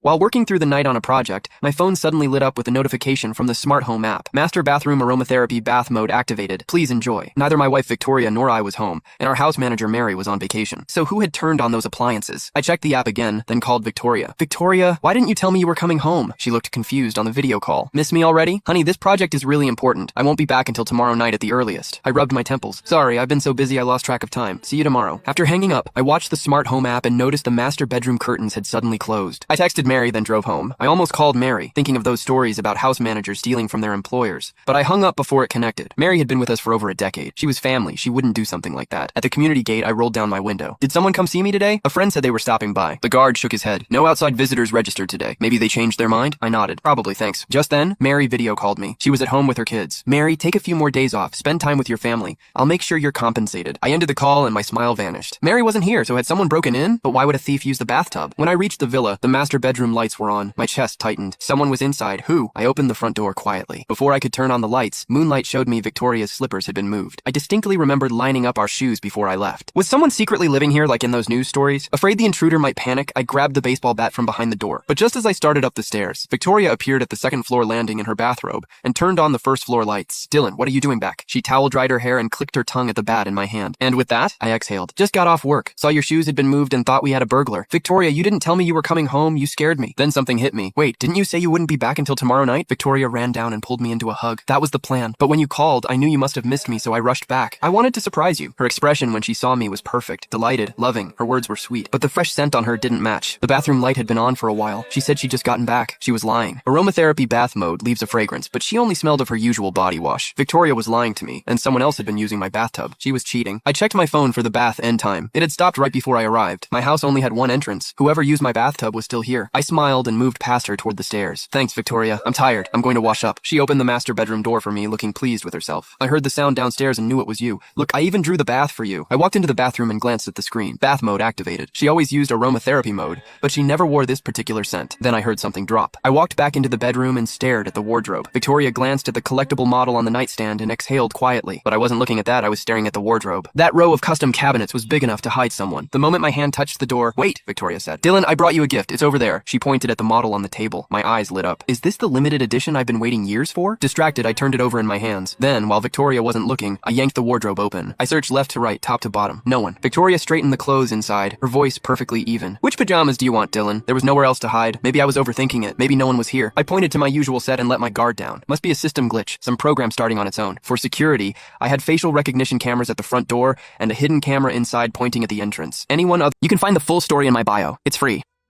While working through the night on a project, my phone suddenly lit up with a notification from the smart home app. Master bathroom aromatherapy bath mode activated. Please enjoy. Neither my wife Victoria nor I was home, and our house manager Mary was on vacation. So who had turned on those appliances? I checked the app again, then called Victoria. Victoria, why didn't you tell me you were coming home? She looked confused on the video call. Miss me already? Honey, this project is really important. I won't be back until tomorrow night at the earliest. I rubbed my temples. Sorry, I've been so busy I lost track of time. See you tomorrow. After hanging up, I watched the smart home app and noticed the master bedroom curtains had suddenly closed. I texted Mary, then drove home. I almost called Mary, thinking of those stories about house managers stealing from their employers. But I hung up before it connected. Mary had been with us for over a decade. She was family. She wouldn't do something like that. At the community gate, I rolled down my window. Did someone come see me today? A friend said they were stopping by. The guard shook his head. No outside visitors registered today. Maybe they changed their mind? I nodded. Probably, thanks. Just then, Mary video called me. She was at home with her kids. Mary, take a few more days off. Spend time with your family. I'll make sure you're compensated. I ended the call and my smile vanished. Mary wasn't here, so had someone broken in? But why would a thief use the bathtub? When I reached the villa, the master bedroom lights were on. My chest tightened. Someone was inside. Who? I opened the front door quietly. Before I could turn on the lights, moonlight showed me Victoria's slippers had been moved. I distinctly remembered lining up our shoes before I left. Was someone secretly living here like in those news stories? Afraid the intruder might panic, I grabbed the baseball bat from behind the door. But just as I started up the stairs, Victoria appeared at the second floor landing in her bathrobe and turned on the first floor lights. Dylan, what are you doing back? She towel dried her hair and clicked her tongue at the bat in my hand. And with that, I exhaled. Just got off work. Saw your shoes had been moved and thought we had a burglar. Victoria, you didn't tell me you were coming home. You scared me. Then something hit me. Wait, didn't you say you wouldn't be back until tomorrow night? Victoria ran down and pulled me into a hug. That was the plan. But when you called, I knew you must have missed me, so I rushed back. I wanted to surprise you. Her expression when she saw me was perfect. Delighted, loving. Her words were sweet. But the fresh scent on her didn't match. The bathroom light had been on for a while. She said she'd just gotten back. She was lying. Aromatherapy bath mode leaves a fragrance, but she only smelled of her usual body wash. Victoria was lying to me, and someone else had been using my bathtub. She was cheating. I checked my phone for the bath end time. It had stopped right before I arrived. My house only had one entrance. Whoever used my bathtub was still here. I smiled and moved past her toward the stairs. Thanks, Victoria. I'm tired. I'm going to wash up. She opened the master bedroom door for me, looking pleased with herself. I heard the sound downstairs and knew it was you. Look, I even drew the bath for you. I walked into the bathroom and glanced at the screen. Bath mode activated. She always used aromatherapy mode, but she never wore this particular scent. Then I heard something drop. I walked back into the bedroom and stared at the wardrobe. Victoria glanced at the collectible model on the nightstand and exhaled quietly. But I wasn't looking at that, I was staring at the wardrobe. That row of custom cabinets was big enough to hide someone. The moment my hand touched the door, "Wait," Victoria said. "Dylan, I brought you a gift. It's over there." She pointed at the model on the table. My eyes lit up. Is this the limited edition I've been waiting years for? Distracted, I turned it over in my hands. Then, while Victoria wasn't looking, I yanked the wardrobe open. I searched left to right, top to bottom. No one. Victoria straightened the clothes inside, her voice perfectly even. "Which pajamas do you want, Dylan?" There was nowhere else to hide. Maybe I was overthinking it. Maybe no one was here. I pointed to my usual set and let my guard down. Must be a system glitch, some program starting on its own. For security, I had facial recognition cameras at the front door and a hidden camera inside pointing at the entrance. You can find the full story in my bio. It's free.